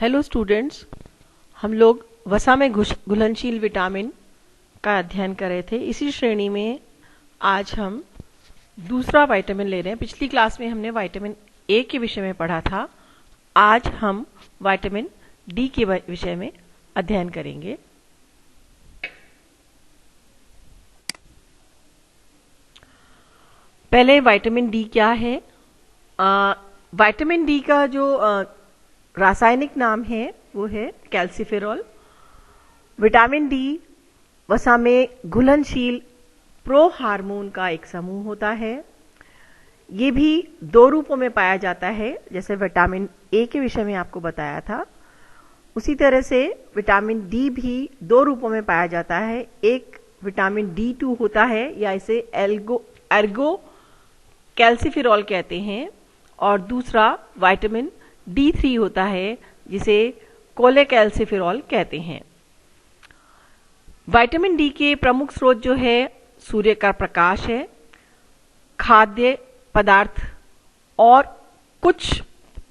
Hello students, हम लोग वसा में घुलनशील विटामिन का अध्ययन कर रहे थे। इसी श्रेणी में आज हम दूसरा विटामिन ले रहे हैं। पिछली क्लास में हमने विटामिन ए के विषय में पढ़ा था। आज हम विटामिन डी के विषय में अध्ययन करेंगे। पहले विटामिन डी क्या है? विटामिन डी का जो रासायनिक नाम है वो है कैल्सिफेरॉल। विटामिन डी वसा में घुलनशील प्रो हार्मोन का एक समूह होता है। ये भी दो रूपों में पाया जाता है, जैसे विटामिन ए के विषय में आपको बताया था। उसी तरह से विटामिन डी भी दो रूपों में पाया जाता है। एक विटामिन D2 होता है, या इसे एर्गो कैल्सिफेरॉल कहते हैं, और दूसरा विटामिन D3 होता है, जिसे कोलेकैल्सिफेरॉल कहते हैं। विटामिन डी के प्रमुख स्रोत जो है सूर्य का प्रकाश है, खाद्य पदार्थ, और कुछ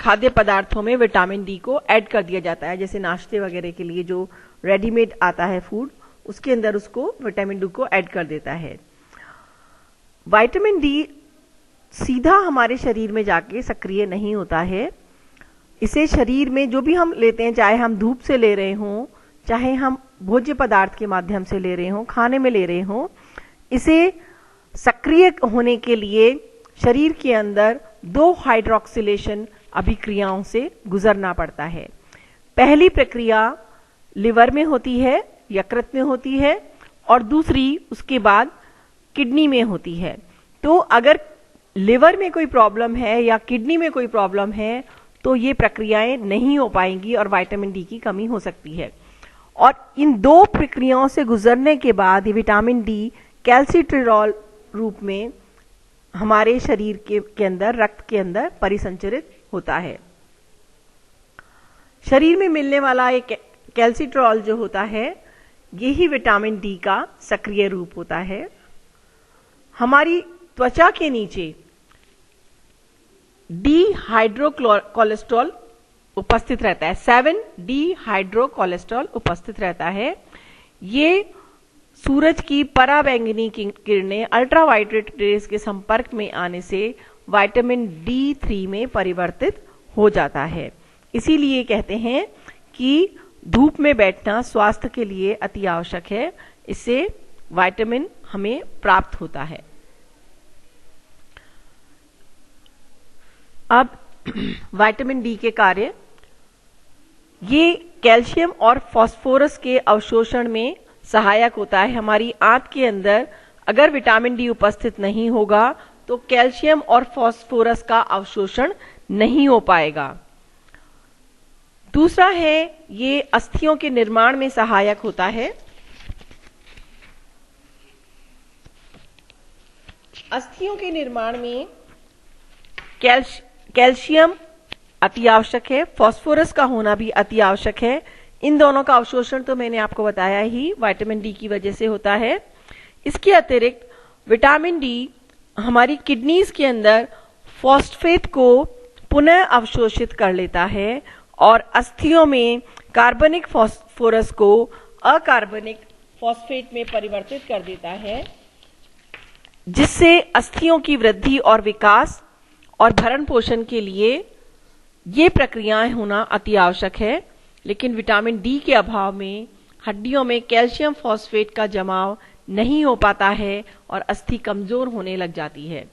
खाद्य पदार्थों में विटामिन डी को ऐड कर दिया जाता है, जैसे नाश्ते वगैरह के लिए जो रेडीमेड आता है फूड, उसके अंदर उसको विटामिन डी को ऐड कर देता है। विटामिन डी सीधा हमारे शरीर में जाके सक्रिय नहीं होता है। इसे शरीर में जो भी हम लेते हैं, चाहे हम धूप से ले रहे हों, चाहे हम भोज्य पदार्थ के माध्यम से ले रहे हों, खाने में ले रहे हों, इसे सक्रिय होने के लिए शरीर के अंदर दो हाइड्रोक्सिलेशन अभिक्रियाओं से गुजरना पड़ता है। पहली प्रक्रिया लिवर में होती है, यकृत में होती है, और दूसरी उसके बाद किडनी में होती है। तो अगर लिवर में कोई प्रॉब्लम है या किडनी में कोई प्रॉब्लम है तो ये प्रक्रियाएं नहीं हो पाएंगी और विटामिन डी की कमी हो सकती है। और इन दो प्रक्रियाओं से गुजरने के बाद ये विटामिन डी कैल्सिट्रियोल रूप में हमारे शरीर के अंदर, रक्त के अंदर परिसंचरित होता है। शरीर में मिलने वाला एक कैल्सिट्रियोल जो होता है, यही विटामिन डी का सक्रिय रूप होता है। हमारी त्वचा के नीचे डी हाइड्रोकोलेस्ट्रॉल उपस्थित रहता है, 7D हाइड्रोकोलेस्ट्रॉल उपस्थित रहता है। ये सूरज की पराबैंगनी किरणें अल्ट्रावायलेट रेज के संपर्क में आने से विटामिन D3 में परिवर्तित हो जाता है। इसीलिए कहते हैं कि धूप में बैठना स्वास्थ्य के लिए अति आवश्यक है। इससे विटामिन हमें प्राप्त होता है। अब विटामिन डी के कार्य, ये कैल्शियम और फास्फोरस के अवशोषण में सहायक होता है। हमारी आंत के अंदर अगर विटामिन डी उपस्थित नहीं होगा तो कैल्शियम और फास्फोरस का अवशोषण नहीं हो पाएगा। दूसरा है, ये अस्थियों के निर्माण में सहायक होता है। अस्थियों के निर्माण में कैल्शियम अति आवश्यक है, फास्फोरस का होना भी अति आवश्यक है। इन दोनों का अवशोषण तो मैंने आपको बताया ही विटामिन डी की वजह से होता है। इसके अतिरिक्त विटामिन डी हमारी किडनीज के अंदर फॉस्फेट को पुनः अवशोषित कर लेता है और अस्थियों में कार्बनिक फास्फोरस को अकार्बनिक फॉस्फेट में परिवर्तित कर देता है, जिससे अस्थियों की वृद्धि और विकास और भरण पोषण के लिए ये प्रक्रियाएं होना अति आवश्यक है। लेकिन विटामिन डी के अभाव में हड्डियों में कैल्शियम फॉस्फेट का जमाव नहीं हो पाता है और अस्थि कमजोर होने लग जाती है।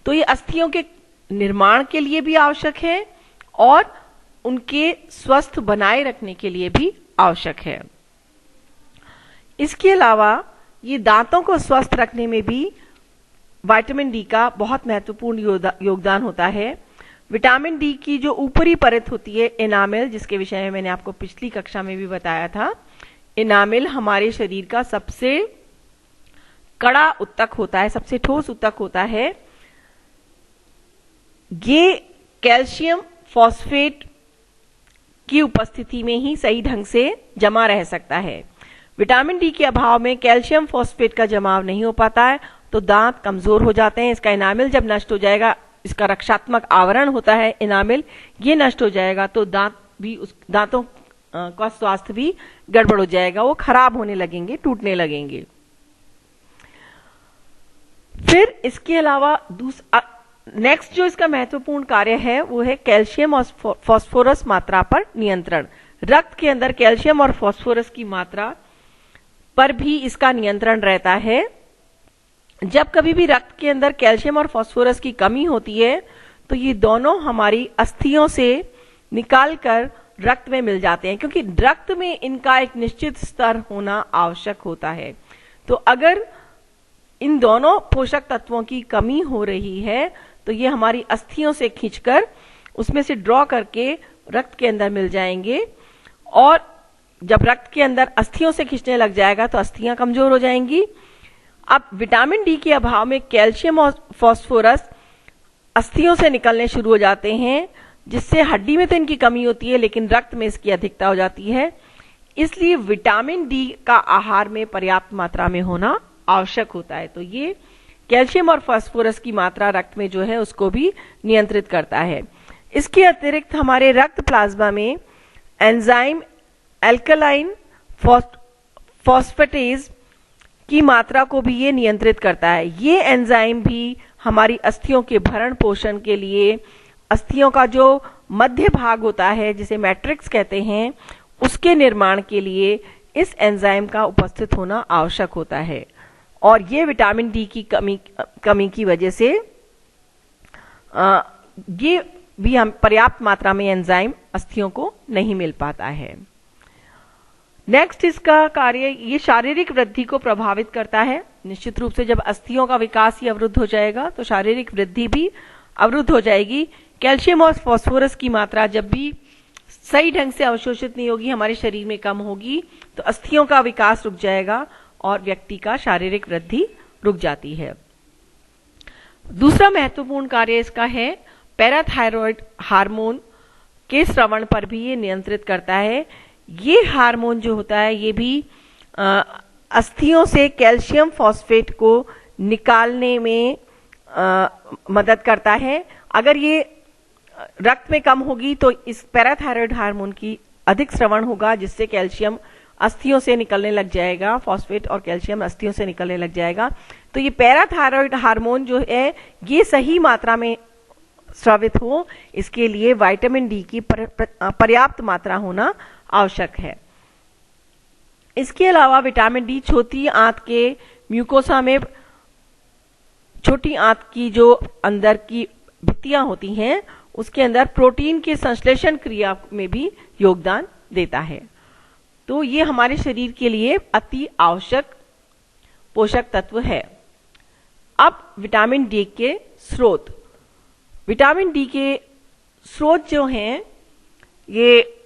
तो ये अस्थियों के निर्माण के लिए भी आवश्यक है और उनके स्वस्थ बनाए रखने के लिए भी आवश्यक है। इसके अलावा ये दांतों को स्वस्थ रखने में भी विटामिन डी का बहुत महत्वपूर्ण योगदान होता है। विटामिन डी की जो ऊपरी परत होती है, एनामेल, जिसके विषय में मैंने आपको पिछली कक्षा में भी बताया था, एनामेल हमारे शरीर का सबसे कड़ा उत्तक होता है, सबसे ठोस उत्तक होता है। ये कैल्शियम फॉस्फेट की उपस्थिति में ही सही ढंग से जमा रह सकता है। विटामिन डी के अभाव में कैल्शियम फॉस्फेट का जमाव नहीं हो पाता है तो दांत कमजोर हो जाते हैं। इसका एनामेल जब नष्ट हो जाएगा, इसका रक्षात्मक आवरण होता है एनामेल, ये नष्ट हो जाएगा तो दांत भी, उस दांतों का स्वास्थ्य भी गड़बड़ हो जाएगा, वो खराब होने लगेंगे, टूटने लगेंगे। फिर इसके अलावा नेक्स्ट जो इसका महत्वपूर्ण कार्य है वो है कैल्शियम और फास्फोरस मात्रा पर नियंत्रण। रक्त के अंदर कैल्शियम और फास्फोरस की मात्रा पर भी इसका नियंत्रण रहता है। जब कभी भी रक्त के अंदर कैल्शियम और फास्फोरस की कमी होती है तो ये दोनों हमारी अस्थियों से निकालकर रक्त में मिल जाते हैं, क्योंकि रक्त में इनका एक निश्चित स्तर होना आवश्यक होता है। तो अगर इन दोनों पोषक तत्वों की कमी हो रही है तो ये हमारी अस्थियों से खींचकर उसमें से ड्रॉ करके रक्त के अंदर मिल जाएंगे, और जब रक्त के अंदर अस्थियों से खींचने लग जाएगा तो अस्थियां कमजोर हो जाएंगी। अब विटामिन डी के अभाव में कैल्शियम और फास्फोरस अस्थियों से निकलने शुरू हो जाते हैं, जिससे हड्डी में तो इनकी कमी होती है लेकिन रक्त में इसकी अधिकता हो जाती है। इसलिए विटामिन डी का आहार में पर्याप्त मात्रा में होना आवश्यक होता है। तो ये कैल्शियम और फास्फोरस की मात्रा रक्त में जो है उसको भी नियंत्रित करता है। इसके अतिरिक्त हमारे रक्त प्लाज्मा में एंजाइम एल्कलाइन फॉस्फेटेज की मात्रा को भी ये नियंत्रित करता है। ये एंजाइम भी हमारी अस्थियों के भरण पोषण के लिए, अस्थियों का जो मध्य भाग होता है जिसे मैट्रिक्स कहते हैं, उसके निर्माण के लिए इस एंजाइम का उपस्थित होना आवश्यक होता है। और ये विटामिन डी की कमी की वजह से ये भी हम पर्याप्त मात्रा में एंजाइम अस्थियों को नहीं मिल पाता है। नेक्स्ट इसका कार्य, ये शारीरिक वृद्धि को प्रभावित करता है। निश्चित रूप से जब अस्थियों का विकास ही अवरुद्ध हो जाएगा तो शारीरिक वृद्धि भी अवरुद्ध हो जाएगी। कैल्शियम और फास्फोरस की मात्रा जब भी सही ढंग से अवशोषित नहीं होगी, हमारे शरीर में कम होगी, तो अस्थियों का विकास रुक जाएगा और व्यक्ति का शारीरिक वृद्धि रुक जाती है। दूसरा महत्वपूर्ण कार्य इसका है पैराथायरॉयड हार्मोन के स्रवण पर भी ये नियंत्रित करता है। ये हार्मोन जो होता है ये भी अस्थियों से कैल्शियम फॉस्फेट को निकालने में मदद करता है। अगर ये रक्त में कम होगी तो इस पैराथायरॉयड हार्मोन की अधिक स्रवण होगा, जिससे कैल्शियम अस्थियों से निकलने लग जाएगा, फॉस्फेट और कैल्शियम अस्थियों से निकलने लग जाएगा। तो ये पैराथायरॉयड हार्मोन जो है ये सही मात्रा में स्रावित हो, इसके लिए विटामिन डी की पर्याप्त मात्रा होना आवश्यक है। इसके अलावा विटामिन डी छोटी आंत के म्यूकोसा में, छोटी आंत की जो अंदर की भित्तियां होती हैं उसके अंदर प्रोटीन के संश्लेषण क्रिया में भी योगदान देता है। तो ये हमारे शरीर के लिए अति आवश्यक पोषक तत्व है। अब विटामिन डी के स्रोत, विटामिन डी के स्रोत जो हैं ये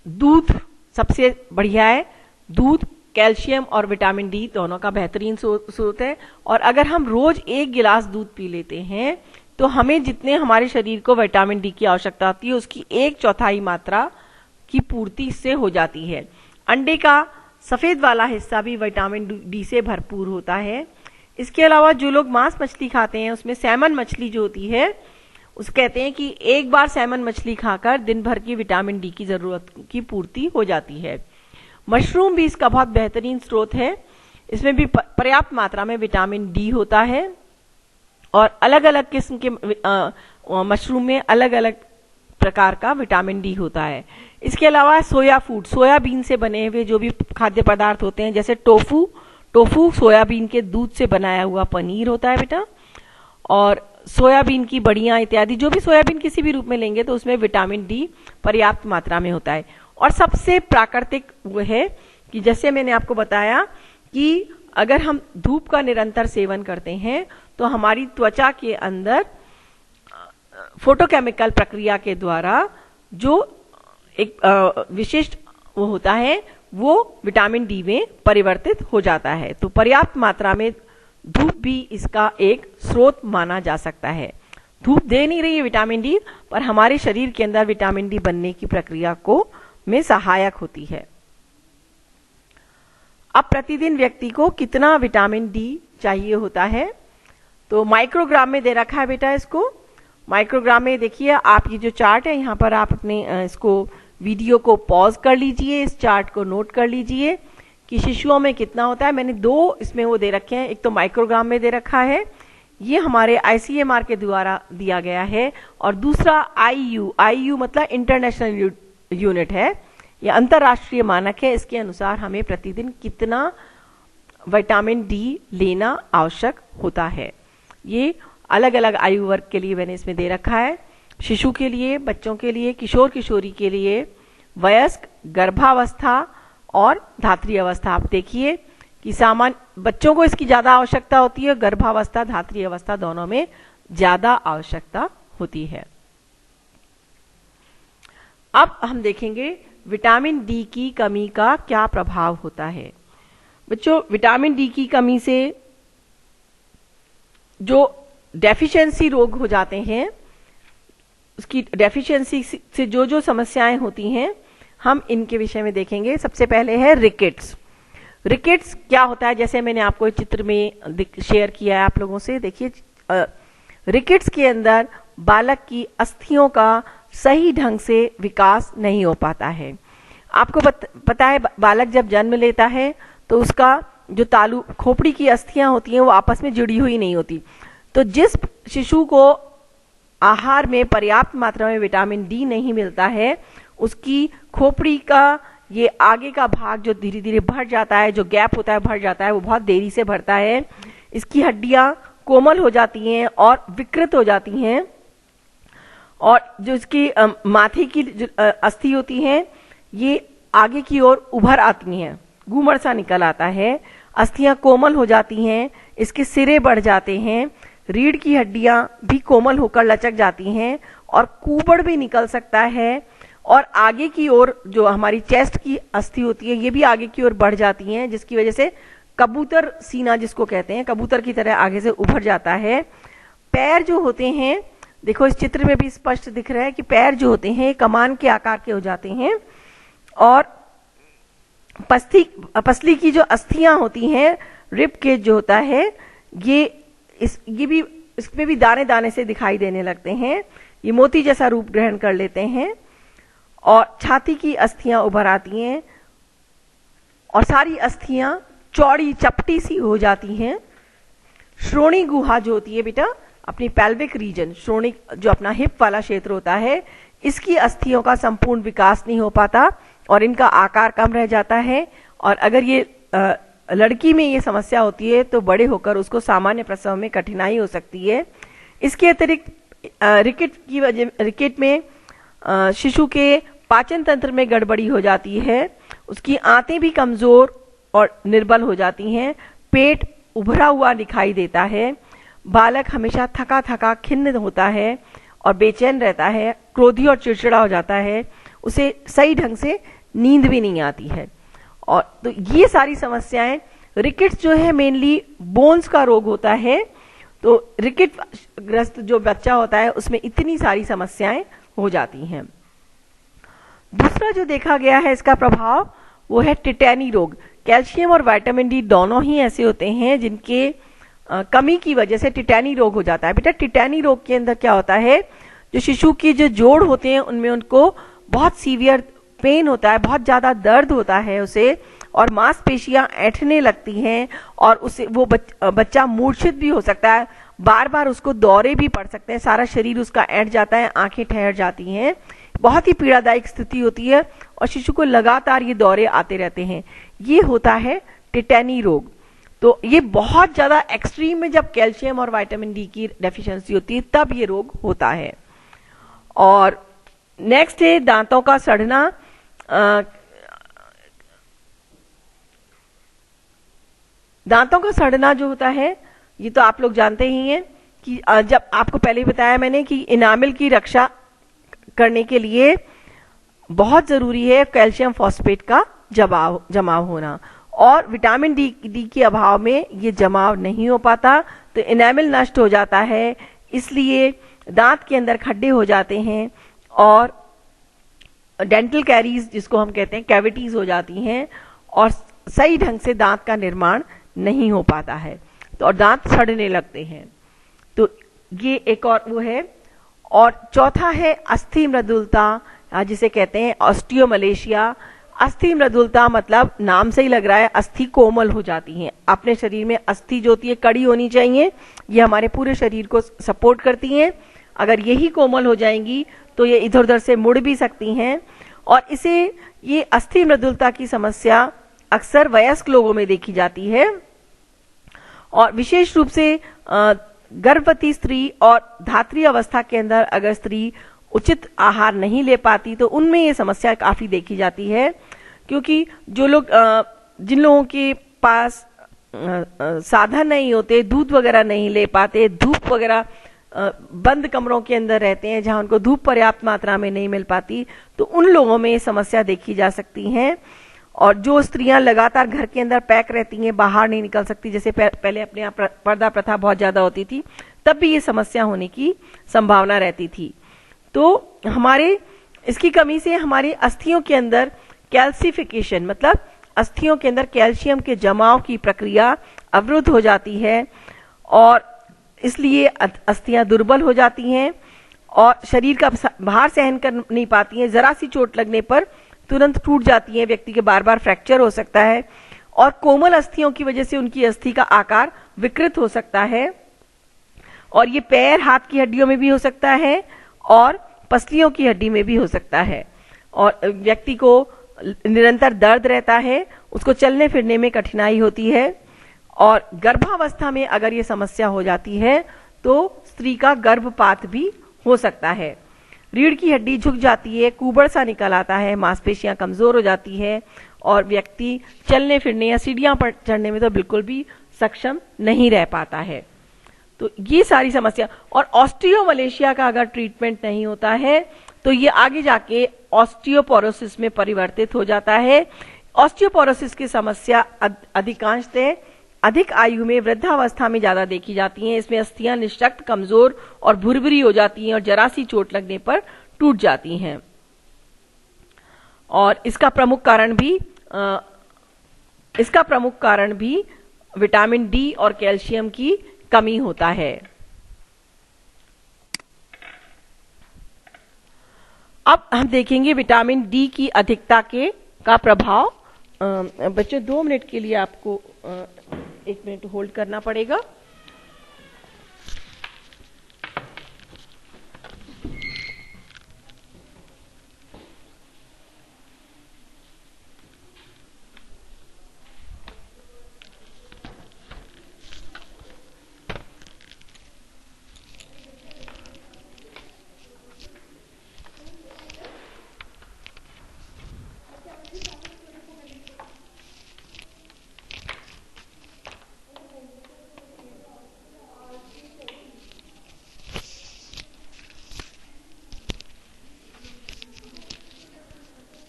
दूध सबसे बढ़िया है। दूध कैल्शियम और विटामिन डी दोनों का बेहतरीन स्रोत है। और अगर हम रोज 1 गिलास दूध पी लेते हैं तो हमें जितने हमारे शरीर को विटामिन डी की आवश्यकता होती है उसकी 1/4 मात्रा की पूर्ति इससे हो जाती है। अंडे का सफेद वाला हिस्सा भी विटामिन डी से भरपूर होता है। इसके अलावा जो लोग मांस मछली खाते हैं उसमें सैमन मछली जो होती है उस कहते हैं कि एक बार सैमन मछली खाकर दिन भर की विटामिन डी की जरूरत की पूर्ति हो जाती है। मशरूम भी इसका बहुत बेहतरीन स्रोत है। इसमें भी पर्याप्त मात्रा में विटामिन डी होता है और अलग अलग किस्म के मशरूम में अलग अलग प्रकार का विटामिन डी होता है। इसके अलावा सोया फूड, सोयाबीन से बने हुए जो भी खाद्य पदार्थ होते हैं जैसे टोफू, टोफू सोयाबीन के दूध से बनाया हुआ पनीर होता है बेटा, और सोयाबीन की बड़ियां इत्यादि, जो भी सोयाबीन किसी भी रूप में लेंगे तो उसमें विटामिन डी पर्याप्त मात्रा में होता है। और सबसे प्राकृतिक वो है कि जैसे मैंने आपको बताया कि अगर हम धूप का निरंतर सेवन करते हैं तो हमारी त्वचा के अंदर फोटोकेमिकल प्रक्रिया के द्वारा जो एक विशिष्ट वो होता है वो विटामिन डी में परिवर्तित हो जाता है। तो पर्याप्त मात्रा में धूप भी इसका एक स्रोत माना जा सकता है। धूप दे नहीं रही है विटामिन डी, पर हमारे शरीर के अंदर विटामिन डी बनने की प्रक्रिया को में सहायक होती है। अब प्रतिदिन व्यक्ति को कितना विटामिन डी चाहिए होता है, तो माइक्रोग्राम में दे रखा है बेटा इसको। माइक्रोग्राम में देखिए आप ये जो चार्ट है यहाँ पर आप अपने इसको वीडियो को पॉज कर लीजिए, इस चार्ट को नोट कर लीजिए कि शिशुओं में कितना होता है। मैंने दो इसमें वो दे रखे हैं, एक तो माइक्रोग्राम में दे रखा है, ये हमारे आईसीएमआर के द्वारा दिया गया है, और दूसरा आईयू मतलब इंटरनेशनल यूनिट है, ये अंतरराष्ट्रीय मानक है। इसके अनुसार हमें प्रतिदिन कितना विटामिन डी लेना आवश्यक होता है। ये अलग अलग आयु वर्ग के लिए मैंने इसमें दे रखा है, शिशु के लिए, बच्चों के लिए, किशोर किशोरी के लिए, वयस्क, गर्भावस्था और धात्री अवस्था। आप देखिए कि सामान्य बच्चों को इसकी ज्यादा आवश्यकता होती है, गर्भावस्था धात्री अवस्था दोनों में ज्यादा आवश्यकता होती है। अब हम देखेंगे विटामिन डी की कमी का क्या प्रभाव होता है। बच्चों, विटामिन डी की कमी से जो डेफिशिएंसी रोग हो जाते हैं, उसकी डेफिशिएंसी से जो जो समस्याएं होती हैं, हम इनके विषय में देखेंगे। सबसे पहले है रिकेट्स। रिकेट्स क्या होता है, जैसे मैंने आपको चित्र में शेयर किया है आप लोगों से। देखिए, रिकेट्स के अंदर बालक की अस्थियों का सही ढंग से विकास नहीं हो पाता है। आपको पता है बालक जब जन्म लेता है तो उसका जो तालु खोपड़ी की अस्थियां होती हैं वो आपस में जुड़ी हुई नहीं होती। तो जिस शिशु को आहार में पर्याप्त मात्रा में विटामिन डी नहीं मिलता है, उसकी खोपड़ी का ये आगे का भाग जो धीरे धीरे भर जाता है, जो गैप होता है भर जाता है, वो बहुत देरी से भरता है। इसकी हड्डियां कोमल हो जाती हैं और विकृत हो जाती हैं, और जो इसकी माथे की अस्थि होती हैं ये आगे की ओर उभर आती हैं, घूमड़ सा निकल आता है, अस्थियां कोमल हो जाती हैं, इसके सिरे बढ़ जाते हैं, रीढ़ की हड्डियां भी कोमल होकर लचक जाती हैं और कूबड़ भी निकल सकता है, और आगे की ओर जो हमारी चेस्ट की अस्थि होती है ये भी आगे की ओर बढ़ जाती हैं, जिसकी वजह से कबूतर सीना जिसको कहते हैं, कबूतर की तरह आगे से उभर जाता है। पैर जो होते हैं, देखो इस चित्र में भी स्पष्ट दिख रहा है कि पैर जो होते हैं कमान के आकार के हो जाते हैं, और पसली की जो अस्थियां होती हैं, रिब केज जो होता है, ये भी इसमें भी दाने दाने से दिखाई देने लगते हैं, ये मोती जैसा रूप ग्रहण कर लेते हैं, और छाती की अस्थियां उभर आती हैं और सारी अस्थियां चौड़ी चपटी सी हो जाती हैं। श्रोणी गुहा जो होती है बेटा, अपनी पेल्विक रीजन, श्रोणी जो अपना हिप वाला क्षेत्र होता है, इसकी अस्थियों का संपूर्ण विकास नहीं हो पाता और इनका आकार कम रह जाता है। और अगर ये लड़की में ये समस्या होती है तो बड़े होकर उसको सामान्य प्रसव में कठिनाई हो सकती है। इसके अतिरिक्त रिकेट में शिशु के पाचन तंत्र में गड़बड़ी हो जाती है, उसकी आंतें भी कमजोर और निर्बल हो जाती हैं, पेट उभरा हुआ दिखाई देता है, बालक हमेशा थका थका खिन्न होता है और बेचैन रहता है, क्रोधी और चिड़चिड़ा हो जाता है, उसे सही ढंग से नींद भी नहीं आती है। और तो ये सारी समस्याएं, रिकेट्स जो है मेनली बोन्स का रोग होता है, तो रिकेट ग्रस्त जो बच्चा होता है उसमें इतनी सारी समस्याएं हो जाती हैं। दूसरा जो देखा गया है इसका प्रभाव, वो है टिटैनी रोग। कैल्शियम और विटामिन डी दोनों ही ऐसे होते हैं जिनके कमी की वजह से टिटैनी रोग हो जाता है। बेटा, टिटैनी रोग के अंदर क्या होता है, जो शिशु की जो जोड़ होते हैं उनमें उनको बहुत सीवियर पेन होता है, बहुत ज्यादा दर्द होता है उसे, और मांसपेशियां ऐंठने लगती हैं और उसे वो बच्चा मूर्छित भी हो सकता है, बार बार उसको दौरे भी पड़ सकते हैं, सारा शरीर उसका ऐंठ जाता है, आंखें ठहर जाती हैं, बहुत ही पीड़ादायक स्थिति होती है और शिशु को लगातार ये दौरे आते रहते हैं। ये होता है टिटैनी रोग। तो ये बहुत ज्यादा एक्सट्रीम में जब कैल्शियम और विटामिन डी की डेफिशिएंसी होती है तब ये रोग होता है। और नेक्स्ट है दांतों का सड़ना। दांतों का सड़ना जो होता है ये तो आप लोग जानते ही हैं कि जब आपको पहले ही बताया मैंने कि इनामिल की रक्षा करने के लिए बहुत जरूरी है कैल्शियम फॉस्फेट का जमाव होना, और विटामिन डी के अभाव में ये जमाव नहीं हो पाता तो इनामिल नष्ट हो जाता है, इसलिए दांत के अंदर खड्डे हो जाते हैं और डेंटल कैरीज जिसको हम कहते हैं कैविटीज हो जाती हैं और सही ढंग से दांत का निर्माण नहीं हो पाता है, तो और दांत सड़ने लगते हैं। तो ये एक और वो है। और चौथा है अस्थि मृदुलता, जिसे कहते हैं ऑस्टियोमलेशिया। अस्थि मृदुलता मतलब नाम से ही लग रहा है, अस्थि कोमल हो जाती हैं। अपने शरीर में अस्थि जो होती है कड़ी होनी चाहिए, ये हमारे पूरे शरीर को सपोर्ट करती हैं। अगर यही कोमल हो जाएंगी तो ये इधर उधर से मुड़ भी सकती हैं। और ये अस्थि मृदुलता की समस्या अक्सर वयस्क लोगों में देखी जाती है, और विशेष रूप से गर्भवती स्त्री और धात्री अवस्था के अंदर अगर स्त्री उचित आहार नहीं ले पाती तो उनमें ये समस्या काफी देखी जाती है। क्योंकि जिन लोगों के पास साधन नहीं होते, दूध वगैरह नहीं ले पाते, धूप वगैरह बंद कमरों के अंदर रहते हैं जहां उनको धूप पर्याप्त मात्रा में नहीं मिल पाती, तो उन लोगों में ये समस्या देखी जा सकती है। और जो स्त्रियां लगातार घर के अंदर पैक रहती हैं, बाहर नहीं निकल सकती, जैसे पहले अपने यहाँ पर्दा प्रथा बहुत ज्यादा होती थी, तब भी ये समस्या होने की संभावना रहती थी। तो इसकी कमी से हमारी अस्थियों के अंदर कैल्सिफिकेशन मतलब अस्थियों के अंदर कैल्शियम के जमाव की प्रक्रिया अवरुद्ध हो जाती है, और इसलिए अस्थियां दुर्बल हो जाती हैं और शरीर का भार सहन कर नहीं पाती हैं। जरा सी चोट लगने पर तुरंत टूट जाती है, व्यक्ति के बार बार फ्रैक्चर हो सकता है, और कोमल अस्थियों की वजह से उनकी अस्थि का आकार विकृत हो सकता है, और ये पैर हाथ की हड्डियों में भी हो सकता है और पसलियों की हड्डी में भी हो सकता है। और व्यक्ति को निरंतर दर्द रहता है, उसको चलने फिरने में कठिनाई होती है, और गर्भावस्था में अगर ये समस्या हो जाती है तो स्त्री का गर्भपात भी हो सकता है। रीढ़ की हड्डी झुक जाती है, कुबड़ सा निकल आता है, मांसपेशियां कमजोर हो जाती है, और व्यक्ति चलने फिरने या सीढ़ियां पर चढ़ने में तो बिल्कुल भी सक्षम नहीं रह पाता है। तो ये सारी समस्या, और ऑस्टियोमलेशिया का अगर ट्रीटमेंट नहीं होता है तो ये आगे जाके ऑस्टियोपोरोसिस में परिवर्तित हो जाता है। ऑस्टियोपोरोसिस की समस्या अधिकांशतः अधिक आयु में वृद्धावस्था में ज्यादा देखी जाती हैं। इसमें अस्थियां निशक्त, कमजोर और भुरभुरी हो जाती हैं और जरा सी चोट लगने पर टूट जाती हैं। और इसका प्रमुख कारण भी विटामिन डी और कैल्शियम की कमी होता है। अब हम देखेंगे विटामिन डी की अधिकता का प्रभाव। बच्चों 2 मिनट के लिए आपको 1 मिनट होल्ड करना पड़ेगा।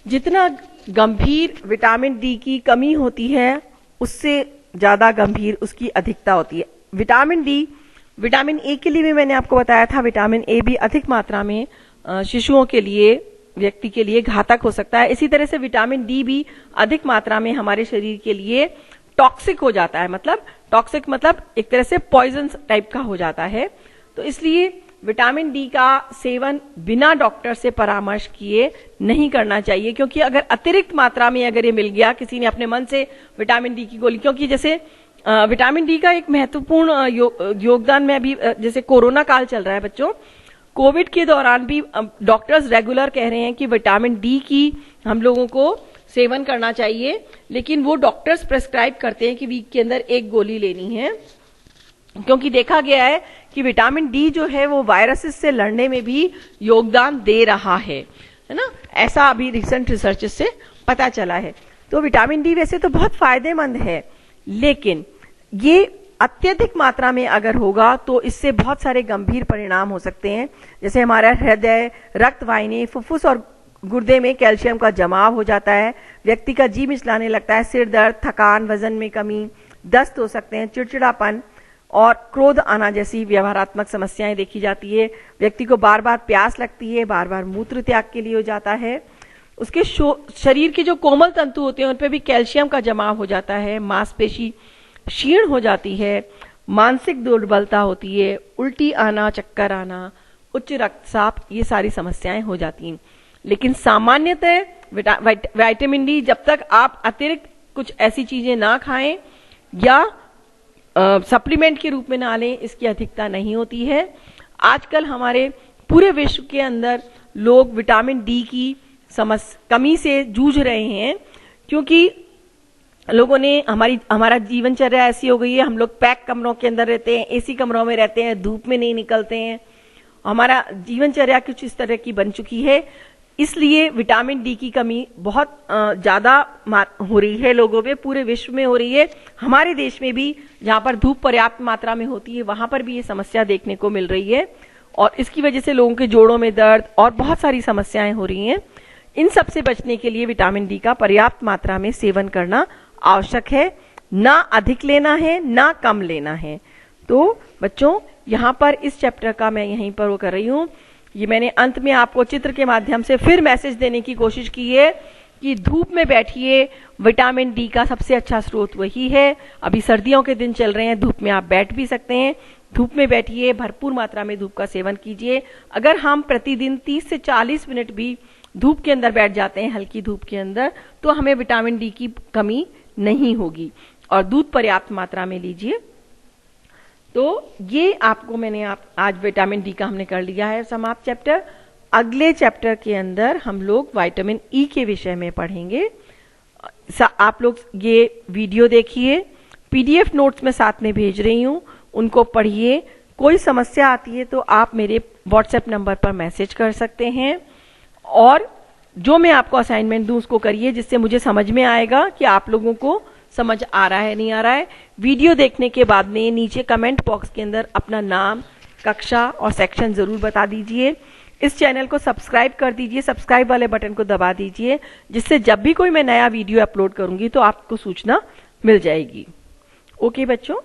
जितना गंभीर विटामिन डी की कमी होती है उससे ज्यादा गंभीर उसकी अधिकता होती है। विटामिन ए के लिए भी मैंने आपको बताया था, विटामिन ए भी अधिक मात्रा में शिशुओं के लिए, व्यक्ति के लिए घातक हो सकता है। इसी तरह से विटामिन डी भी अधिक मात्रा में हमारे शरीर के लिए टॉक्सिक हो जाता है, मतलब टॉक्सिक मतलब एक तरह से पॉइजन टाइप का हो जाता है। तो इसलिए विटामिन डी का सेवन बिना डॉक्टर से परामर्श किए नहीं करना चाहिए, क्योंकि अगर अतिरिक्त मात्रा में अगर ये मिल गया, किसी ने अपने मन से विटामिन डी की गोली, क्योंकि जैसे विटामिन डी का एक महत्वपूर्ण योगदान में अभी जैसे कोरोना काल चल रहा है बच्चों, कोविड के दौरान भी डॉक्टर्स रेगुलर कह रहे हैं कि विटामिन डी की हम लोगों को सेवन करना चाहिए, लेकिन वो डॉक्टर्स प्रेस्क्राइब करते हैं कि वीक के अंदर 1 गोली लेनी है, क्योंकि देखा गया है कि विटामिन डी जो है वो वायरसेस से लड़ने में भी योगदान दे रहा है ना, ऐसा अभी रिसेंट रिसर्च से पता चला है। तो विटामिन डी वैसे तो बहुत फायदेमंद है, लेकिन ये अत्यधिक मात्रा में अगर होगा तो इससे बहुत सारे गंभीर परिणाम हो सकते हैं, जैसे हमारा हृदय, रक्त वाहिनी, फुफ्फुस और गुर्दे में कैल्शियम का जमाव हो जाता है, व्यक्ति का जी मिचलाने लगता है, सिर दर्द, थकान, वजन में कमी, दस्त हो सकते हैं, चिड़चिड़ापन और क्रोध आना जैसी व्यवहारात्मक समस्याएं देखी जाती है। व्यक्ति को बार बार प्यास लगती है, बार बार मूत्र त्याग के लिए हो जाता है। उसके शरीर के जो कोमल तंतु होते हैं उन पे भी कैल्शियम का जमाव हो जाता है, मांसपेशी क्षीण हो जाती है, मानसिक दुर्बलता होती है, उल्टी आना, चक्कर आना, उच्च रक्तचाप, ये सारी समस्याएं हो जाती हैं। लेकिन सामान्यतः विटामिन डी जब तक आप अतिरिक्त कुछ ऐसी चीजें ना खाएं या सप्लीमेंट के रूप में ना लें, इसकी अधिकता नहीं होती है। आजकल हमारे पूरे विश्व के अंदर लोग विटामिन डी की कमी से जूझ रहे हैं, क्योंकि लोगों ने हमारा जीवनचर्या ऐसी हो गई है, हम लोग पैक कमरों के अंदर रहते हैं, एसी कमरों में रहते हैं, धूप में नहीं निकलते हैं। हमारा जीवनचर्या कुछ इस तरह की बन चुकी है, इसलिए विटामिन डी की कमी बहुत ज्यादा हो रही है लोगों में, पूरे विश्व में हो रही है। हमारे देश में भी जहां पर धूप पर्याप्त मात्रा में होती है वहां पर भी ये समस्या देखने को मिल रही है, और इसकी वजह से लोगों के जोड़ों में दर्द और बहुत सारी समस्याएं हो रही हैं। इन सब से बचने के लिए विटामिन डी का पर्याप्त मात्रा में सेवन करना आवश्यक है, ना अधिक लेना है ना कम लेना है। तो बच्चों, यहाँ पर इस चैप्टर का मैं यहीं पर वो कर रही हूँ। ये मैंने अंत में आपको चित्र के माध्यम से फिर मैसेज देने की कोशिश की है कि धूप में बैठिए, विटामिन डी का सबसे अच्छा स्रोत वही है। अभी सर्दियों के दिन चल रहे हैं, धूप में आप बैठ भी सकते हैं, धूप में बैठिए, भरपूर मात्रा में धूप का सेवन कीजिए। अगर हम प्रतिदिन 30 से 40 मिनट भी धूप के अंदर बैठ जाते हैं, हल्की धूप के अंदर, तो हमें विटामिन डी की कमी नहीं होगी। और दूध पर्याप्त मात्रा में लीजिए। तो ये आपको मैंने आज विटामिन डी का हमने कर लिया है समाप्त चैप्टर। अगले चैप्टर के अंदर हम लोग विटामिन ई के विषय में पढ़ेंगे। आप लोग ये वीडियो देखिए, पीडीएफ नोट्स में साथ में भेज रही हूं, उनको पढ़िए। कोई समस्या आती है तो आप मेरे व्हाट्सएप नंबर पर मैसेज कर सकते हैं, और जो मैं आपको असाइनमेंट दूं उसको करिए, जिससे मुझे समझ में आएगा कि आप लोगों को समझ आ रहा है नहीं आ रहा है। वीडियो देखने के बाद में नीचे कमेंट बॉक्स के अंदर अपना नाम, कक्षा और सेक्शन जरूर बता दीजिए। इस चैनल को सब्सक्राइब कर दीजिए, सब्सक्राइब वाले बटन को दबा दीजिए, जिससे जब भी कोई मैं नया वीडियो अपलोड करूंगी तो आपको सूचना मिल जाएगी। ओके बच्चों।